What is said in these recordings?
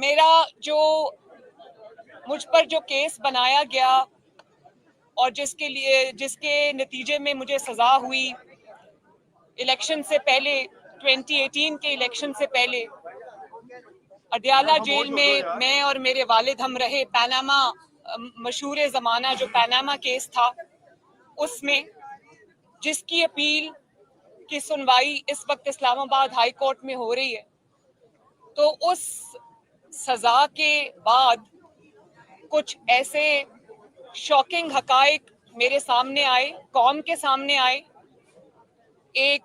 मेरा जो मुझ पर जो केस बनाया गया और जिसके नतीजे में मुझे सजा हुई इलेक्शन से पहले, 2018 के इलेक्शन से पहले अडयाला जेल में मैं और मेरे वालिद हम रहे। पनामा, मशहूर ज़माना जो पनामा केस था, उसमें जिसकी अपील की सुनवाई इस वक्त इस्लामाबाद हाई कोर्ट में हो रही है। तो उस सजा के बाद कुछ ऐसे शॉकिंग हकाइक मेरे सामने आए, कौम के सामने आए। एक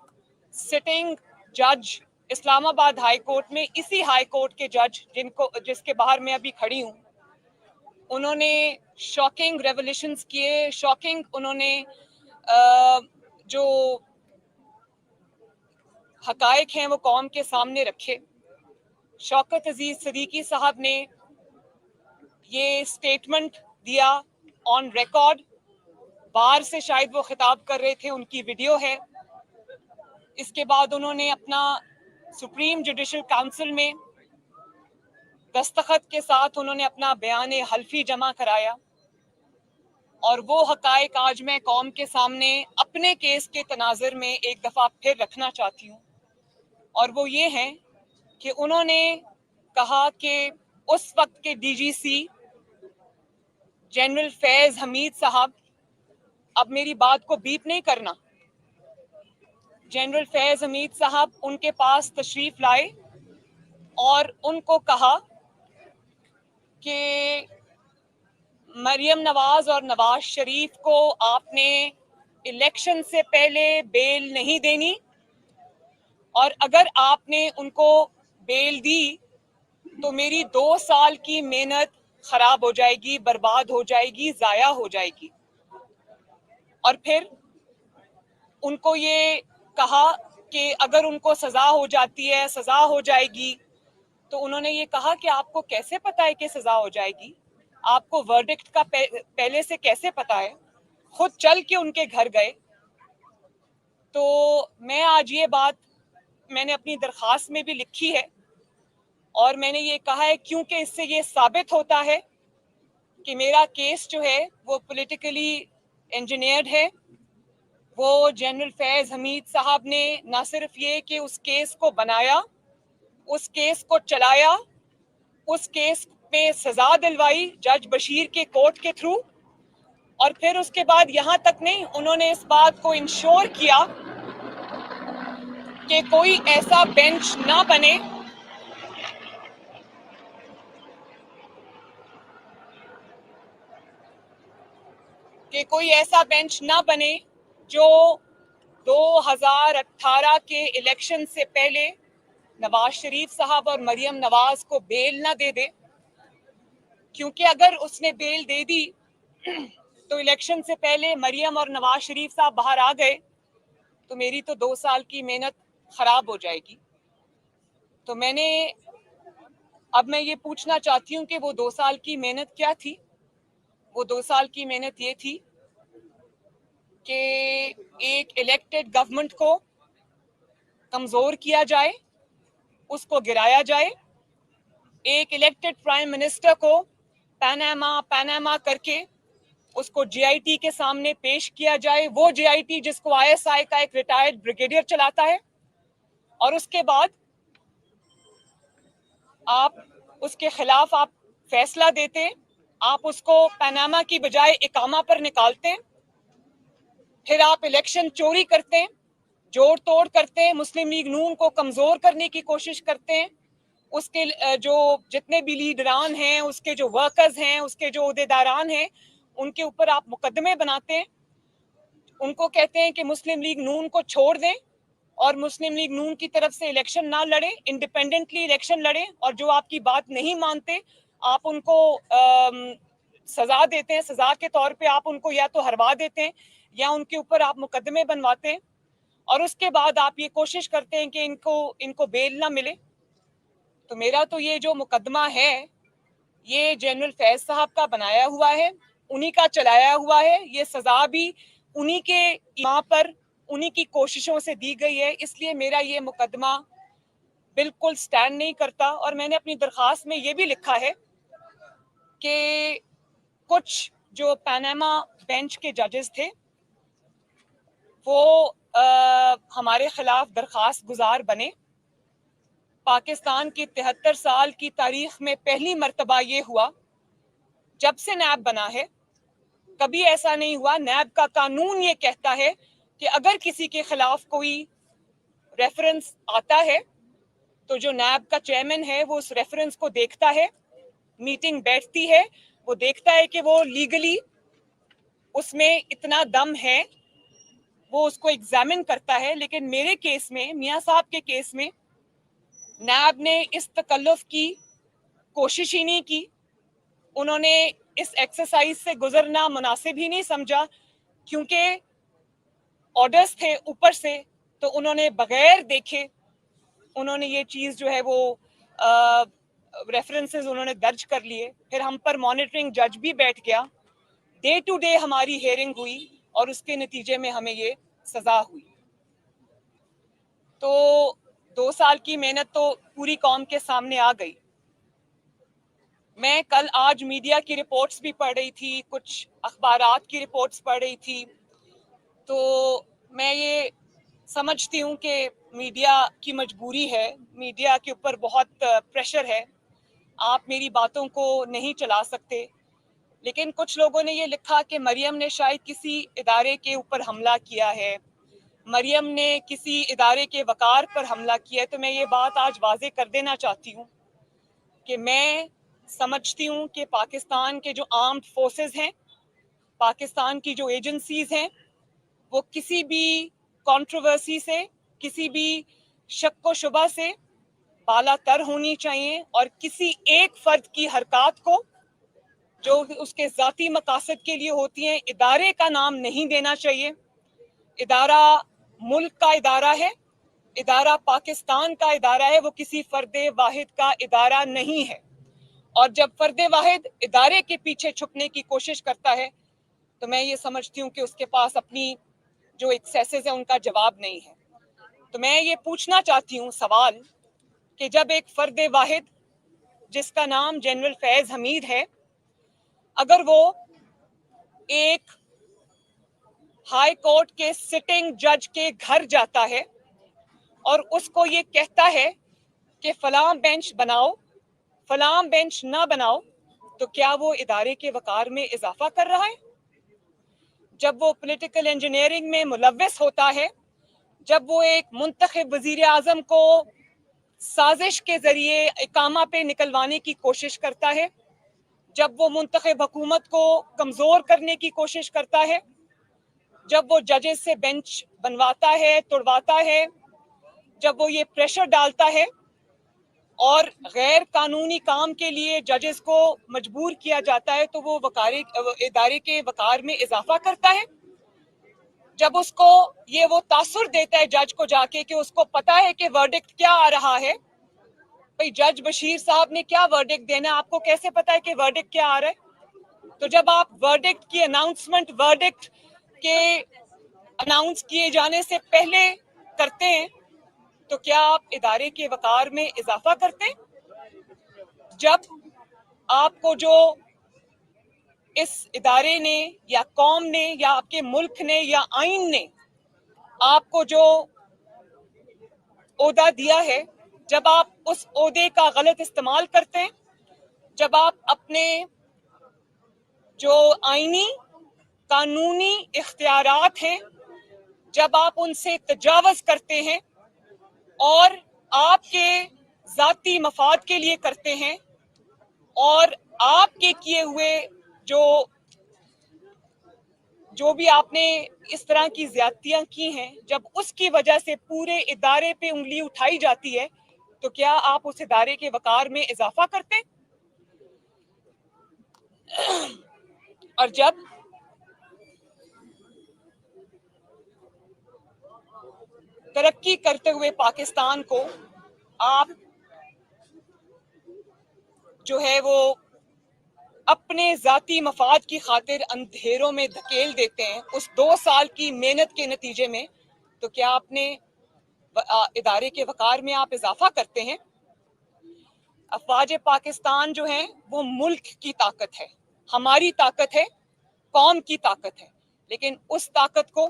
सिटिंग जज इस्लामाबाद हाई कोर्ट में, इसी हाई कोर्ट के जज जिसके बाहर मैं अभी खड़ी हूँ, उन्होंने शॉकिंग रेवोल्यूशंस किए, शॉकिंग उन्होंने जो हकाइक हैं वो कौम के सामने रखे। शौकत अजीज सिद्दीकी साहब ने ये स्टेटमेंट दिया ऑन रिकॉर्ड, बाहर से शायद वो खिताब कर रहे थे, उनकी वीडियो है। इसके बाद उन्होंने अपना सुप्रीम जुडिशल काउंसिल में दस्तखत के साथ उन्होंने अपना बयान हल्फी जमा कराया, और वो हकाइक आज मैं कौम के सामने अपने केस के तनाजुर में एक दफ़ा फिर रखना चाहती हूँ। और वो ये हैं कि उन्होंने कहा कि उस वक्त के डीजीसी जनरल फैज हमीद साहब, अब मेरी बात को बीप नहीं करना, जनरल फैज हमीद साहब उनके पास तशरीफ लाए और उनको कहा कि मरियम नवाज और नवाज शरीफ को आपने इलेक्शन से पहले बेल नहीं देनी, और अगर आपने उनको बेल दी तो मेरी 2 साल की मेहनत खराब हो जाएगी, बर्बाद हो जाएगी, जाया हो जाएगी। और फिर उनको ये कहा कि अगर उनको सजा हो जाती है, सजा हो जाएगी, तो उन्होंने ये कहा कि आपको कैसे पता है कि सजा हो जाएगी? आपको वर्डिक्ट का पहले से कैसे पता है? खुद चल के उनके घर गए। तो मैं आज ये बात मैंने अपनी दरखास्त में भी लिखी है, और मैंने ये कहा है क्योंकि इससे ये साबित होता है कि मेरा केस जो है वो पॉलिटिकली इंजीनियर्ड है। वो जनरल फैज हमीद साहब ने ना सिर्फ ये कि उस केस को बनाया, उस केस को चलाया, उस केस में सजा दिलवाई जज बशीर के कोर्ट के थ्रू, और फिर उसके बाद यहाँ तक नहीं, उन्होंने इस बात को इंश्योर किया कि कोई ऐसा बेंच ना बने जो 2018 के इलेक्शन से पहले नवाज शरीफ साहब और मरियम नवाज को बेल ना दे दे, क्योंकि अगर उसने बेल दे दी तो इलेक्शन से पहले मरियम और नवाज शरीफ साहब बाहर आ गए तो मेरी तो 2 साल की मेहनत खराब हो जाएगी। तो अब मैं ये पूछना चाहती हूँ कि वो 2 साल की मेहनत क्या थी? वो 2 साल की मेहनत ये थी कि एक इलेक्टेड गवर्नमेंट को कमजोर किया जाए, उसको गिराया जाए, एक इलेक्टेड प्राइम मिनिस्टर को पनामा करके उसको जीआईटी के सामने पेश किया जाए, वो जीआईटी जिसको आईएसआई का एक रिटायर्ड ब्रिगेडियर चलाता है, और उसके बाद आप उसके खिलाफ आप फैसला देते, आप उसको पनामा की बजाय इकामा पर निकालते हैं, फिर आप इलेक्शन चोरी करते हैं, जोड़ तोड़ करते हैं, मुस्लिम लीग नून को कमजोर करने की कोशिश करते हैं, उसके जो जितने भी लीडरान हैं, उसके जो वर्कर्स हैं, उसके जो ओहदेदारान हैं, उनके ऊपर आप मुकदमे बनाते हैं, उनको कहते हैं कि मुस्लिम लीग नून को छोड़ दें और मुस्लिम लीग नून की तरफ से इलेक्शन ना लड़े, इंडिपेंडेंटली इलेक्शन लड़ें, और जो आपकी बात नहीं मानते आप उनको सजा देते हैं, सजा के तौर पे आप उनको या तो हरवा देते हैं या उनके ऊपर आप मुकदमे बनवाते हैं, और उसके बाद आप ये कोशिश करते हैं कि इनको बेल ना मिले। तो मेरा तो ये जो मुकदमा है ये जनरल फैज साहब का बनाया हुआ है, उन्हीं का चलाया हुआ है, ये सजा भी उन्हीं के यहाँ पर उन्हीं की कोशिशों से दी गई है, इसलिए मेरा ये मुकदमा बिल्कुल स्टैंड नहीं करता। और मैंने अपनी दरख्वास्त में ये भी लिखा है कि कुछ जो पनामा बेंच के जजेस थे वो हमारे खिलाफ दरख्वास्त गुजार बने। पाकिस्तान की 73 साल की तारीख में पहली मर्तबा ये हुआ, जब से नैब बना है कभी ऐसा नहीं हुआ। नैब का कानून ये कहता है कि अगर किसी के खिलाफ कोई रेफरेंस आता है तो जो नैब का चेयरमैन है वो उस रेफरेंस को देखता है, मीटिंग बैठती है, वो देखता है कि वो लीगली उसमें इतना दम है, वो उसको एग्जामिन करता है। लेकिन मेरे केस में, मियां साहब के केस में, नैब ने इस तकल्लुफ की कोशिश ही नहीं की। उन्होंने इस एक्सरसाइज से गुजरना मुनासिब ही नहीं समझा, क्योंकि ऑर्डर्स थे ऊपर से, तो उन्होंने बगैर देखे उन्होंने ये चीज़ जो है वो रेफरेंसेस उन्होंने दर्ज कर लिए। फिर हम पर मॉनिटरिंग जज भी बैठ गया, डे टू डे हमारी हेयरिंग हुई और उसके नतीजे में हमें ये सजा हुई। तो 2 साल की मेहनत तो पूरी कौम के सामने आ गई। मैं कल आज मीडिया की रिपोर्ट्स भी पढ़ रही थी, कुछ अखबारात की रिपोर्ट्स पढ़ रही थी, तो मैं ये समझती हूँ कि मीडिया की मजबूरी है, मीडिया के ऊपर बहुत प्रेशर है, आप मेरी बातों को नहीं चला सकते। लेकिन कुछ लोगों ने ये लिखा कि मरियम ने शायद किसी इदारे के ऊपर हमला किया है, मरियम ने किसी इदारे के वकार पर हमला किया है। तो मैं ये बात आज वाजे कर देना चाहती हूँ कि मैं समझती हूँ कि पाकिस्तान के जो आर्म्ड फोर्सेस हैं, पाकिस्तान की जो एजेंसीज हैं, वो किसी भी कंट्रोवर्सी से, किसी भी शक व शुबा से बालातर होनी चाहिए और किसी एक फर्द की हरकत को जो उसके ज़ाती मकासद के लिए होती हैं, इदारे का नाम नहीं देना चाहिए। इदारा मुल्क का इदारा है, इदारा पाकिस्तान का इदारा है, वो किसी फर्द वाहिद का इदारा नहीं है। और जब फर्द वाहिद इदारे के पीछे छुपने की कोशिश करता है तो मैं ये समझती हूँ कि उसके पास अपनी जो एक्सेसेस है उनका जवाब नहीं है। तो मैं ये पूछना चाहती हूँ सवाल कि जब एक फर्द वाहिद जिसका नाम जनरल फैज हमीद है, अगर वो एक हाई कोर्ट के सिटिंग जज के घर जाता है और उसको ये कहता है कि फलां बेंच बनाओ, फलां बेंच ना बनाओ, तो क्या वो इदारे के वकार में इजाफा कर रहा है? जब वो पॉलिटिकल इंजीनियरिंग में मुलव्वस होता है, जब वो एक मुंतखब वजीर आजम को साजिश के जरिए इकामा पे निकलवाने की कोशिश करता है, जब वो मुंतखब हुकूमत को कमजोर करने की कोशिश करता है, जब वो जजेस से बेंच बनवाता है, तोड़वाता है, जब वो ये प्रेशर डालता है और गैर कानूनी काम के लिए जजेस को मजबूर किया जाता है, तो वो इदारे के वकार में इजाफा करता है। जब उसको ये वो तासुर देता है जज को जाके कि उसको पता है कि वर्डिक्ट क्या आ रहा है। भाई जज बशीर साहब ने क्या वर्डिक्ट देना, आपको कैसे पता है कि वर्डिक्ट क्या आ रहा है? तो जब आप वर्डिक्ट की अनाउंसमेंट वर्डिक्ट के अनाउंस किए जाने से पहले करते हैं, तो क्या आप इदारे के वकार में इजाफा करते हैं? जब आपको जो इस इदारे ने या कौम ने या आपके मुल्क ने या आइन ने आपको जो ओहदा दिया है, जब आप उस ओहदे का गलत इस्तेमाल करते हैं, जब आप अपने जो आइनी कानूनी इख्तियारात हैं, जब आप उनसे तजावज करते हैं और आपके जाती मफाद के लिए करते हैं और आपके किए हुए जो भी आपने इस तरह की ज्यादतियां की हैं, जब उसकी वजह से पूरे इदारे पे उंगली उठाई जाती है, तो क्या आप उस इदारे के वकार में इजाफा करते हैं? और जब तरक्की करते हुए पाकिस्तान को आप जो है वो अपने जाती मफाद की खातिर अंधेरों में धकेल देते हैं उस 2 साल की मेहनत के नतीजे में, तो क्या आपने ادارے کے وقار میں آپ اضافہ کرتے ہیں. افواج پاکستان جو ہیں وہ ملک کی طاقت ہے, ہماری طاقت ہے, قوم کی طاقت ہے, لیکن اس طاقت کو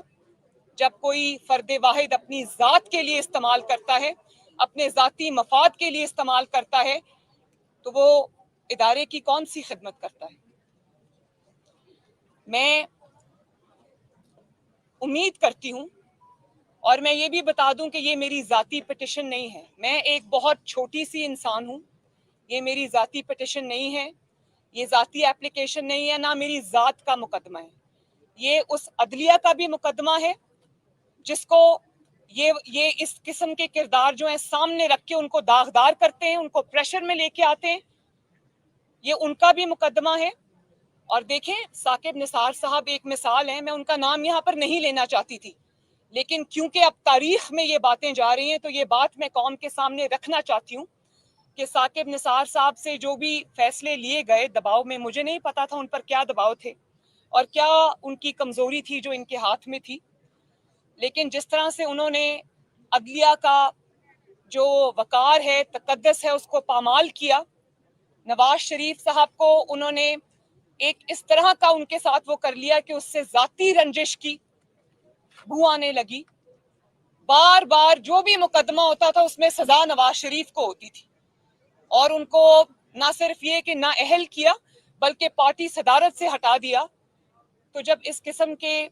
جب کوئی فرد واحد اپنی ذات کے لیے استعمال کرتا ہے, اپنے ذاتی مفاد کے لیے استعمال کرتا ہے, تو وہ ادارے کی کون سی خدمت کرتا ہے. میں امید کرتی ہوں, اور میں یہ بھی بتا دوں کہ یہ میری ذاتی پٹیشن نہیں ہے, میں ایک بہت چھوٹی سی انسان ہوں, یہ میری ذاتی پٹیشن نہیں ہے, یہ ذاتی اپلیکیشن نہیں ہے, نہ میری ذات کا مقدمہ ہے, یہ اس عدلیہ کا بھی مقدمہ ہے جس کو یہ اس قسم کے کردار جو ہیں سامنے رکھ کے ان کو داغدار کرتے ہیں, ان کو پریشر میں لے کے آتے ہیں, یہ ان کا بھی مقدمہ ہے. اور دیکھیں, ثاقب نثار صاحب ایک مثال ہیں, میں ان کا نام یہاں پر نہیں لینا چاہتی تھی, لیکن کیونکہ اب تاریخ میں یہ باتیں جا رہی ہیں تو یہ بات میں قوم کے سامنے رکھنا چاہتی ہوں کہ ثاقب نثار صاحب سے جو بھی فیصلے لیے گئے دباؤ میں, مجھے نہیں پتا تھا ان پر کیا دباؤ تھے اور کیا ان کی کمزوری تھی جو ان کے ہاتھ میں تھی, لیکن جس طرح سے انہوں نے عدلیہ کا جو وقار ہے, تقدس ہے, اس کو پامال کیا. نواز شریف صاحب کو انہوں نے ایک اس طرح کا ان کے ساتھ وہ کر لیا کہ اس سے ذاتی رنجش کی بو آنے لگی. بار بار جو بھی مقدمہ ہوتا تھا اس میں سزا نواز شریف کو ہوتی تھی, اور ان کو نہ صرف یہ کہ نااہل کیا بلکہ پارٹی صدارت سے ہٹا دیا. تو جب اس قسم کے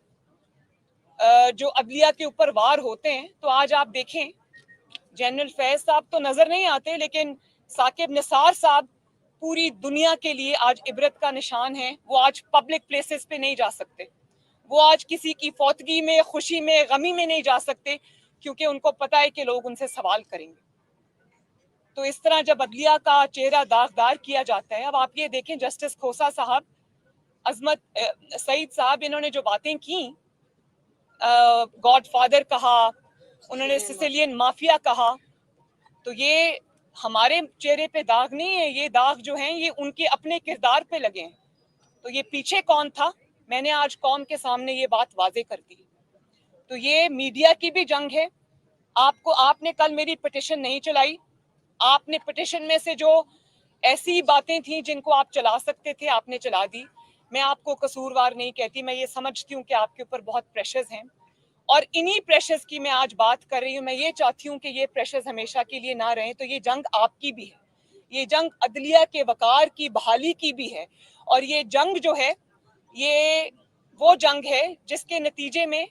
جو عدلیہ کے اوپر وار ہوتے ہیں تو آج آپ دیکھیں, جنرل فیض صاحب تو نظر نہیں آتے, لیکن ثاقب نثار صاحب پوری دنیا کے لیے آج عبرت کا نشان ہے. وہ آج پبلک پلیسز پہ نہیں جا سکتے, وہ آج کسی کی فوتگی میں, خوشی میں, غمی میں نہیں جا سکتے, کیونکہ ان کو پتہ ہے کہ لوگ ان سے سوال کریں گے. تو اس طرح جب عدلیہ کا چہرہ داغدار کیا جاتا ہے, اب آپ یہ دیکھیں جسٹس کھوسا صاحب, عظمت سعید صاحب, انہوں نے جو باتیں کی, گاڈ فادر کہا, انہوں نے سسیلین مافیا کہا, تو یہ ہمارے چہرے پہ داغ نہیں ہے, یہ داغ جو ہیں یہ ان کے اپنے کردار پہ لگے ہیں. تو یہ پیچھے کون تھا, میں نے آج قوم کے سامنے یہ بات واضح کر دی. تو یہ میڈیا کی بھی جنگ ہے. آپ نے کل میری پٹیشن نہیں چلائی, آپ نے پٹیشن میں سے جو ایسی باتیں تھیں جن کو آپ چلا سکتے تھے آپ نے چلا دی. میں آپ کو قصوروار نہیں کہتی, میں یہ سمجھتی ہوں کہ آپ کے اوپر بہت پریشرز ہیں, اور انہی پریشرز کی میں آج بات کر رہی ہوں. میں یہ چاہتی ہوں کہ یہ پریشرز ہمیشہ کے لیے نہ رہیں. تو یہ جنگ آپ کی بھی ہے, یہ جنگ عدلیہ کے وقار کی بحالی کی بھی ہے, اور یہ جنگ جو ہے یہ وہ جنگ ہے جس کے نتیجے میں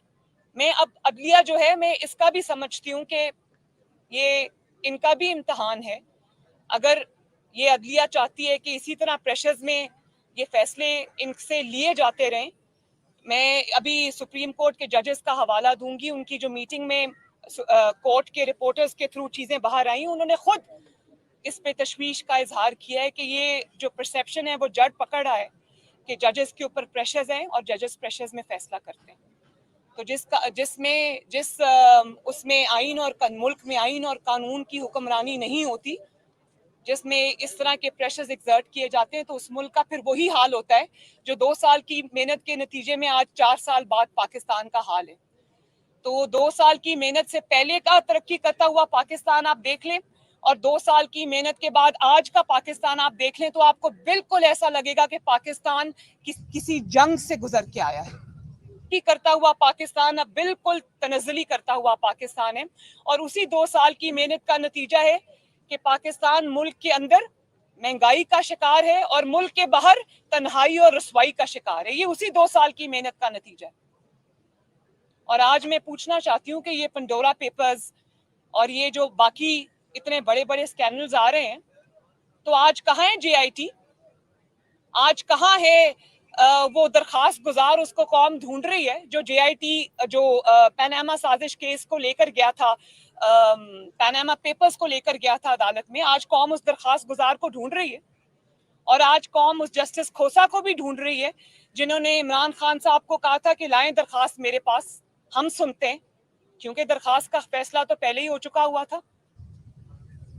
اب عدلیہ جو ہے, میں اس کا بھی سمجھتی ہوں کہ یہ ان کا بھی امتحان ہے. اگر یہ عدلیہ چاہتی ہے کہ اسی طرح پریشرز میں یہ فیصلے ان سے لیے جاتے رہیں. میں ابھی سپریم کورٹ کے ججز کا حوالہ دوں گی, ان کی جو میٹنگ میں کورٹ کے رپورٹرز کے تھرو چیزیں باہر آئیں, انہوں نے خود اس پہ تشویش کا اظہار کیا ہے کہ یہ جو پرسیپشن ہے وہ جڑ پکڑ رہا ہے کہ ججز کے اوپر پریشرز ہیں اور ججز پریشرز میں فیصلہ کرتے ہیں. تو اس میں آئین اور ملک میں آئین اور قانون کی حکمرانی نہیں ہوتی, جس میں اس طرح کے پریشرز ایگزرٹ کیے جاتے ہیں, تو اس ملک کا پھر وہی حال ہوتا ہے جو 2 سال کی محنت کے نتیجے میں آج 4 سال بعد پاکستان کا حال ہے. تو 2 سال کی محنت سے پہلے کا ترقی کرتا ہوا پاکستان آپ دیکھ لیں, اور 2 سال کی محنت کے بعد آج کا پاکستان آپ دیکھ لیں, تو آپ کو بالکل ایسا لگے گا کہ پاکستان کسی جنگ سے گزر کے آیا ہے. کرتا ہوا پاکستان اب بالکل تنزلی کرتا ہوا پاکستان ہے, اور اسی 2 سال کی محنت کا نتیجہ ہے کہ پاکستان ملک کے اندر مہنگائی کا شکار ہے اور ملک کے باہر تنہائی اور رسوائی کا شکار ہے. یہ اسی 2 سال کی محنت کا نتیجہ ہے. اور آج میں پوچھنا چاہتی ہوں کہ یہ پنڈورا پیپرز اور یہ جو باقی اتنے بڑے بڑے اسکینڈلز آ رہے ہیں, تو آج کہاں ہے جے آئی ٹی, آج کہاں ہے وہ درخواست گزار, اس کو قوم ڈھونڈ رہی ہے جو جے آئی ٹی جو پاناما سازش کیس کو لے کر گیا تھا, پاناما پیپرز کو لے کر گیا تھا عدالت میں. آج قوم اس درخواست گزار کو ڈھونڈ رہی ہے, اور آج قوم اس جسٹس کھوسا کو بھی ڈھونڈ رہی ہے جنہوں نے عمران خان صاحب کو کہا تھا کہ لائیں درخواست میرے پاس, ہم سنتے ہیں, کیونکہ درخواست کا فیصلہ تو پہلے ہی ہو چکا ہوا تھا.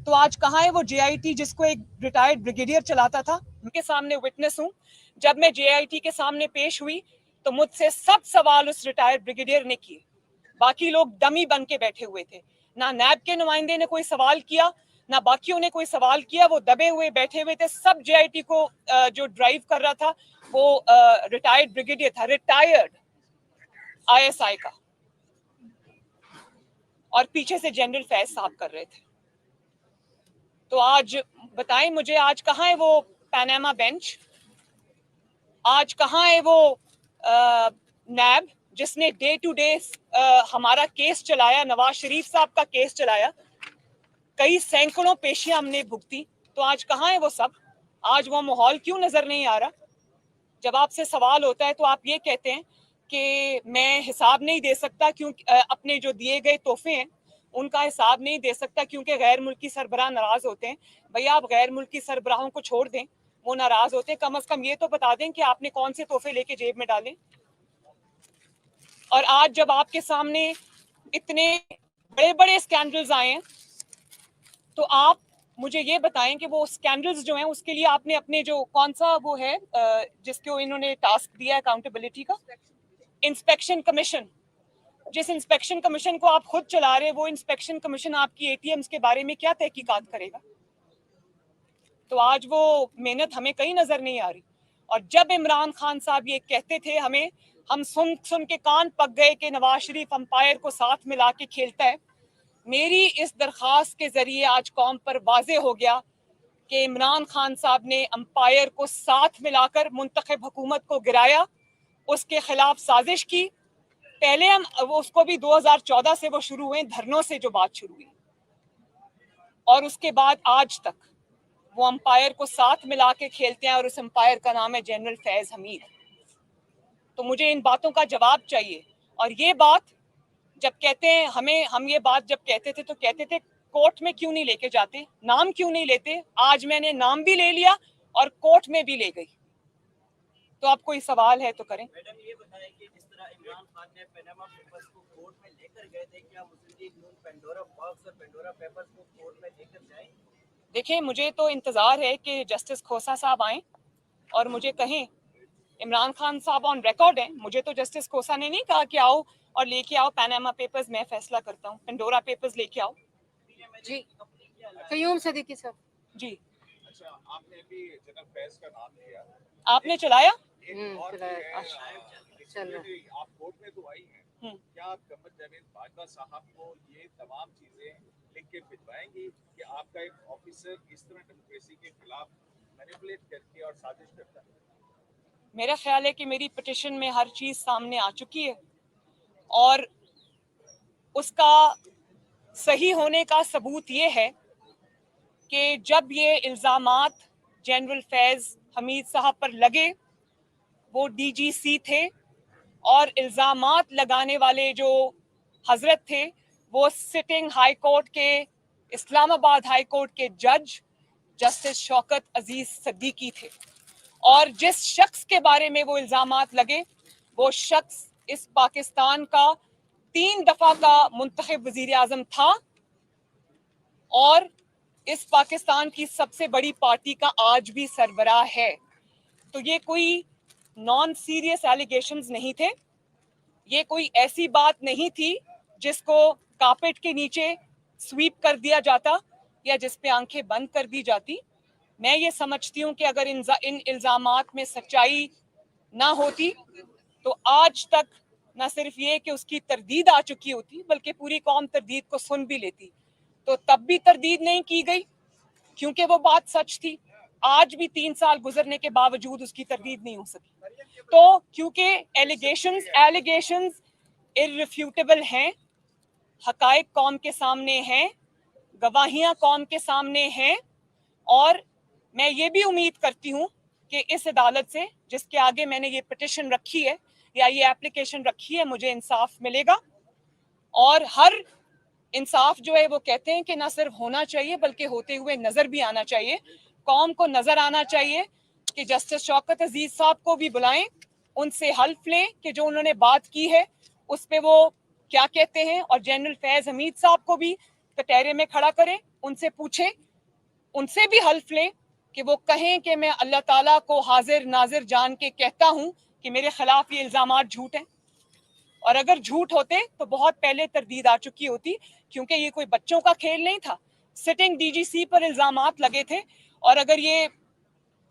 تو آج کہاں ہے وہ جے آئی ٹی جس کو ایک ریٹائرڈ بریگیڈیئر چلاتا تھا. ان کے سامنے وٹنس ہوں, جب میں جے آئی ٹی کے سامنے پیش ہوئی تو مجھ سے سب سوال اس ریٹائرڈ بریگیڈیئر نے کیے, باقی لوگ ڈمی بن کے بیٹھے ہوئے تھے. ना नैब के नुमाइंदे ने कोई सवाल किया, ना बाकियों ने कोई सवाल किया। वो दबे हुए बैठे हुए थे। सब JIT को जो ड्राइव कर रहा था वो रिटायर्ड ब्रिगेडियर था, रिटायर्ड ISI का, और पीछे से जनरल फैज साहब कर रहे थे। तो आज बताएं मुझे, आज कहाँ है वो पैनामा बेंच? आज कहाँ है वो नैब जिसने डे टू डे हमारा केस चलाया, नवाज शरीफ साहब का केस चलाया, कई सैकड़ों पेशियां हमने भुगती? तो आज कहाँ है वो सब? आज वो माहौल क्यों नजर नहीं आ रहा? जब आपसे सवाल होता है तो आप ये कहते हैं कि मैं हिसाब नहीं दे सकता क्योंकि अपने जो दिए गए तोहफे हैं उनका हिसाब नहीं दे सकता क्योंकि गैर मुल्की सरबराह नाराज होते हैं। भैया आप गैर मुल्की सरबराहों को छोड़ दें, वो नाराज होते हैं, कम से कम ये तो बता दें कि आपने कौन से तोहफे लेके जेब में डाले। और आज जब आपके सामने इतने बड़े बड़े स्कैंडल्स आए हैं तो आप मुझे ये बताएं कि वो स्कैंडल्स जो हैं उसके लिए आपने अपने जो कौन सा वो है जिसको इन्होंने टास्क दिया अकाउंटेबिलिटी का, इंस्पेक्शन कमीशन, जिस इंस्पेक्शन कमीशन को आप खुद चला रहे, वो इंस्पेक्शन कमीशन आपकी ATMs के बारे में क्या तहकीकात करेगा? तो आज वो मेहनत हमें कहीं नजर नहीं आ रही। और जब इमरान खान साहब ये कहते थे हमें, हम सुन सुन के कान पक गए कि नवाज शरीफ अंपायर को साथ मिला के खेलता है। मेरी इस दरखास्त के जरिए आज कौम पर वाजे हो गया कि इमरान खान साहब ने अंपायर को साथ मिलाकर मुंतखब हुकूमत को गिराया, उसके खिलाफ साजिश की। पहले हम उसको भी 2014 से वो शुरू हुए धरनों से जो बात शुरू हुई, और उसके बाद आज तक वो अंपायर को साथ मिला के खेलते हैं और उस अंपायर का नाम है जनरल फैज हमीद। तो मुझे इन बातों का जवाब चाहिए। और ये बात जब कहते हैं हमें, हम ये बात जब कहते थे तो कहते थे कोर्ट में क्यों नहीं लेके जाते, नाम क्यों नहीं लेते? आज मैंने नाम भी ले लिया और कोर्ट में भी ले गई। तो आप कोई सवाल है तो करें। मैडम ये बताएं कि जिस तरह इमरान खान ने पैनामा पेपर्स को कोर्ट में लेकर गए थे, क्या मुस्लिम लीग नून पेंडोरा बॉक्स और पेंडोरा पेपर्स को कोर्ट में लेकर जाएंगे? देखिए मुझे तो इंतजार है कि जस्टिस खोसा साहब आए और मुझे कहें। इमरान खान साहब ऑन रिकॉर्ड हैं, मुझे तो जस्टिस खोसा ने नहीं कहा कि आओ और लेके आओ पैनामा पेपर्स, मैं फैसला करता हूँ, पेंडोरा पेपर्स लेके आओ। जी कयूम सदीकी साहब जी अच्छा, आपने अभी जनरल फैज का नाम लिया, आपने चलाया? चल आप कोर्ट में तो आई हैं, क्या आप कमर जावेद बाजवा साहब को ये तमाम चीजें लिख के भिजवाएंगी कि आपका एक ऑफिसर इस तरह डेमोक्रेसी के खिलाफ मैनिपुलेट करके और साजिश करता है? मेरा ख्याल है कि मेरी पिटिशन में हर चीज सामने आ चुकी है और उसका सही होने का सबूत ये है कि जब ये इल्ज़ामात जनरल फैज हमीद साहब पर लगे, वो DGC थे और इल्ज़ामात लगाने वाले जो हजरत थे वो सिटिंग हाई कोर्ट के, इस्लामाबाद हाई कोर्ट के जज जस्टिस शौकत अजीज सिद्दीकी थे। और जिस शख्स के बारे में वो इल्ज़ामात लगे वो शख्स इस पाकिस्तान का 3 दफा का मुंतखब वजीर आजम था और इस पाकिस्तान की सबसे बड़ी पार्टी का आज भी सरबराह है। तो ये कोई नॉन सीरियस एलिगेशंस नहीं थे, ये कोई ऐसी बात नहीं थी जिसको कार्पेट के नीचे स्वीप कर दिया जाता या जिस पे आंखें बंद कर दी जाती। मैं ये समझती हूँ कि अगर इन इल्ज़ामात में सच्चाई ना होती तो आज तक न सिर्फ ये कि उसकी तरदीद आ चुकी होती बल्कि पूरी कौम तरदीद को सुन भी लेती। तो तब भी तरदीद नहीं की गई क्योंकि वो बात सच थी। आज भी 3 साल गुजरने के बावजूद उसकी तरदीद नहीं हो सकी। तो क्योंकि एलिगेशंस इररिफ्यूटेबल हैं, हकायक कौम के सामने हैं, गवाहियां कौम के सामने हैं, और मैं ये भी उम्मीद करती हूँ कि इस अदालत से जिसके आगे मैंने ये पिटिशन रखी है या ये एप्लीकेशन रखी है, मुझे इंसाफ मिलेगा। और हर इंसाफ जो है वो कहते हैं कि ना सिर्फ होना चाहिए बल्कि होते हुए नजर भी आना चाहिए। कौम को नजर आना चाहिए कि जस्टिस शौकत अजीज साहब को भी बुलाएं, उनसे हल्फ लें कि जो उन्होंने बात की है उस पे वो क्या कहते हैं, और जनरल फैज हमीद साहब को भी कटहरे में खड़ा करें, उनसे पूछें, उनसे भी हल्फ लें कि वो कहें कि मैं अल्लाह ताला को हाजिर नाजिर जान के कहता हूं कि मेरे खिलाफ ये इल्जामात झूठ हैं। और अगर झूठ होते तो बहुत पहले तरदीद आ चुकी होती क्योंकि ये कोई बच्चों का खेल नहीं था। सिटिंग डीजीसी पर इल्जामात लगे थे, और अगर ये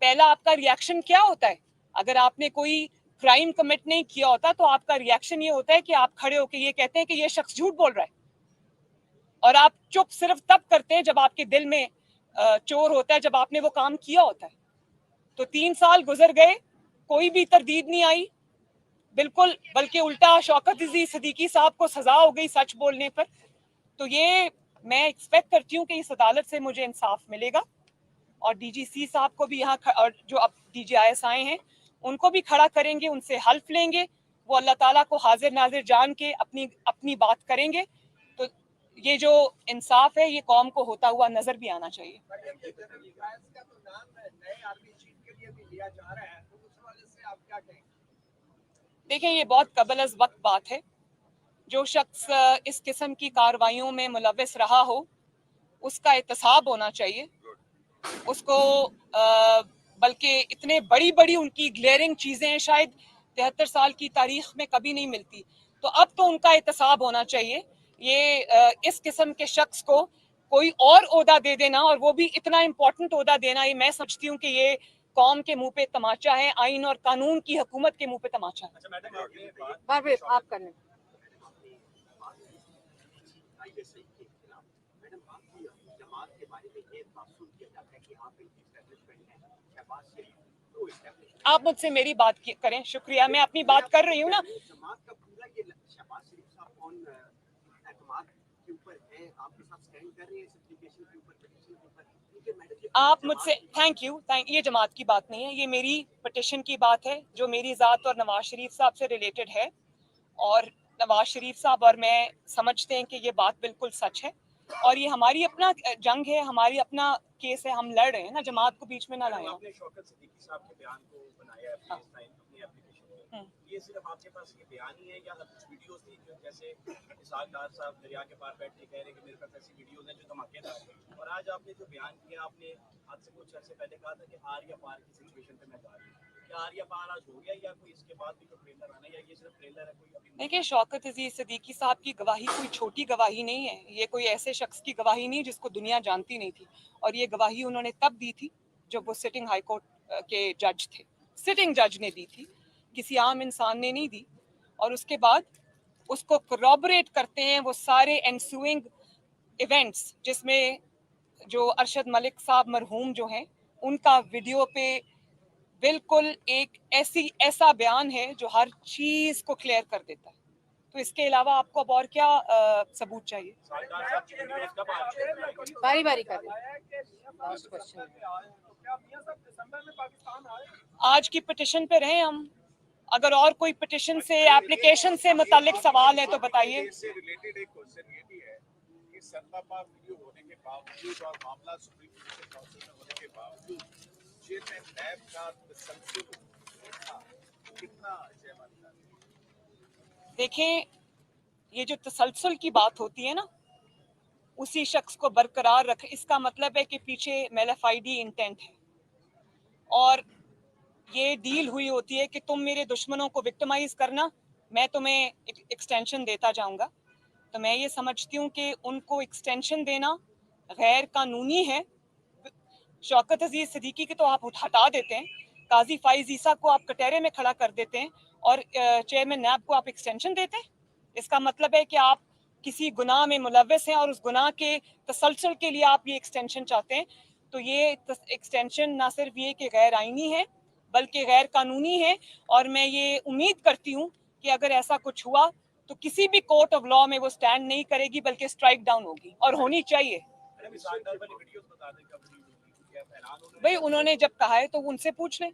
पहला आपका रिएक्शन क्या होता है, अगर आपने कोई क्राइम कमिट नहीं किया होता तो आपका रिएक्शन ये होता है कि आप खड़े होकर ये कहते हैं कि ये शख्स झूठ बोल रहा है, और आप चुप सिर्फ तब करते हैं जब आपके दिल में चोर होता है, जब आपने वो काम किया होता है। तो 3 साल गुजर गए, कोई भी तरदीद नहीं आई, बिल्कुल, बल्कि उल्टा शौकत अजीज सिद्दीकी साहब को सजा हो गई सच बोलने पर। तो ये मैं एक्सपेक्ट करती हूँ कि इस अदालत से मुझे इंसाफ मिलेगा, और डीजीसी साहब को भी यहाँ, और जो अब डीजीआईएस आए हैं उनको भी खड़ा करेंगे, उनसे हल्फ लेंगे, वो अल्लाह ताला को हाजिर नाजिर जान के अपनी बात करेंगे। तो ये जो इंसाफ है ये कौम को होता हुआ नजर भी आना चाहिए। देखें, ये बहुत कबल अज़ वक्त बात है। जो शख्स इस किस्म की कार्रवाइयों में मुलव्वस रहा हो उसका एहतसाब होना चाहिए, उसको बल्कि इतने बड़ी बड़ी उनकी ग्लेयरिंग चीज़ें शायद 73 साल की तारीख में कभी नहीं मिलती, तो अब तो उनका एहतसाब होना चाहिए। ये इस किस्म के शख्स को कोई और ओहदा दे देना, और वो भी इतना इम्पोर्टेंट ओहदा देना, ये मैं समझती हूँ कि ये कौम के मुंह पे तमाचा है, आइन और कानून की हुकूमत के मुंह पे तमाचा है। आप करने आप मुझसे मेरी बात करें, शुक्रिया, मैं अपनी बात कर रही हूँ ना। आप मुझसे थैंक यू, ये जमात की बात नहीं है, ये मेरी पिटिशन की बात है जो मेरी ज़ात और नवाज शरीफ साहब से रिलेटेड है, और नवाज शरीफ साहब और मैं समझते हैं कि ये बात बिल्कुल सच है, और ये हमारी अपना जंग है, हमारी अपना केस है, हम लड़ रहे हैं ना, जमात को बीच में ना लाएं। आपने शौकत सिद्दीकी साहब के बयान को बनाया है अपनी एप्लीकेशन में, ये सिर्फ आपके पास ये बयान ही है या कुछ वीडियोस थी, जो जैसे इसहाक डार साहब दरिया के पार बैठ के कह रहे हैं कि मेरे पास ऐसी वीडियोस हैं जो धमाकेदार हैं, और आज आपने जो बयान किया, आपने आज से कुछ अर्से पहले कहा था कि आर या पार की सिचुएशन पे मैं जा रही हूँ, क्या आर या पार आज हो गया, या कोई इसके बाद भी कोई ट्रेलर आना, या ये सिर्फ ट्रेलर है कोई? देखिए, शौकत अजीज सिद्दीकी साहब की गवाही कोई छोटी गवाही नहीं है, ये कोई ऐसे शख्स की गवाही नहीं जिसको दुनिया जानती नहीं थी, और ये गवाही उन्होंने तब दी थी जब वो सिटिंग हाई कोर्ट के जज थे, सिटिंग जज ने दी थी, किसी आम इंसान ने नहीं दी। और उसके बाद उसको corroborate करते हैं वो सारे एनसुइंग इवेंट्स, जिसमें जो अरशद मलिक साहब मरहूम जो हैं उनका वीडियो पे बिल्कुल एक ऐसा बयान है जो हर चीज को क्लियर कर देता है। तो इसके अलावा आपको अब और क्या सबूत चाहिए? बारी बारी कर लास्ट क्वेश्चन। आज की पिटिशन पे रहे हम, अगर और कोई पिटिशन से एप्लीकेशन से मुतालिक सवाल है तो बताइए। इससे रिलेटेड एक क्वेश्चन ये भी है कि सरतापा वीडियो होने के बावजूद और मामला सुप्रीम कोर्ट के काउंसिल में होने के बावजूद चेयरमैन नैब का तसल्सल कितना अजय मानता है? देखें, ये जो तसलसल की बात होती है ना, उसी शख्स को बरकरार रख, इसका मतलब है कि पीछे मेलाफाइडी इंटेंट है, और ये डील हुई होती है कि तुम मेरे दुश्मनों को विक्टिमाइज करना, मैं तुम्हें एक्सटेंशन देता जाऊंगा। तो मैं ये समझती हूँ कि उनको एक्सटेंशन देना गैर कानूनी है। शौकत अजीज सिद्दीकी के तो आप हटा देते हैं, काजी फाइज ईसा को आप कटहरे में खड़ा कर देते हैं, और चेयरमैन नैब को आप एक्सटेंशन देते हैं। इसका मतलब है कि आप किसी गुनाह में मुलव्वस हैं और उस गुनाह के तसलसल के लिए आप ये एक्सटेंशन चाहते हैं। तो ये एक्सटेंशन ना सिर्फ ये कि गैर आईनी है बल्कि गैर कानूनी है, और मैं ये उम्मीद करती हूँ कि अगर ऐसा कुछ हुआ तो किसी भी कोर्ट ऑफ लॉ में वो स्टैंड नहीं करेगी बल्कि स्ट्राइक डाउन होगी, और होनी चाहिए। भाई उन्होंने जब कहा है तो उनसे पूछ लें।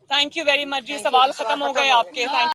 थैंक यू वेरी मच जी, सवाल खत्म हो गए आपके। थैंक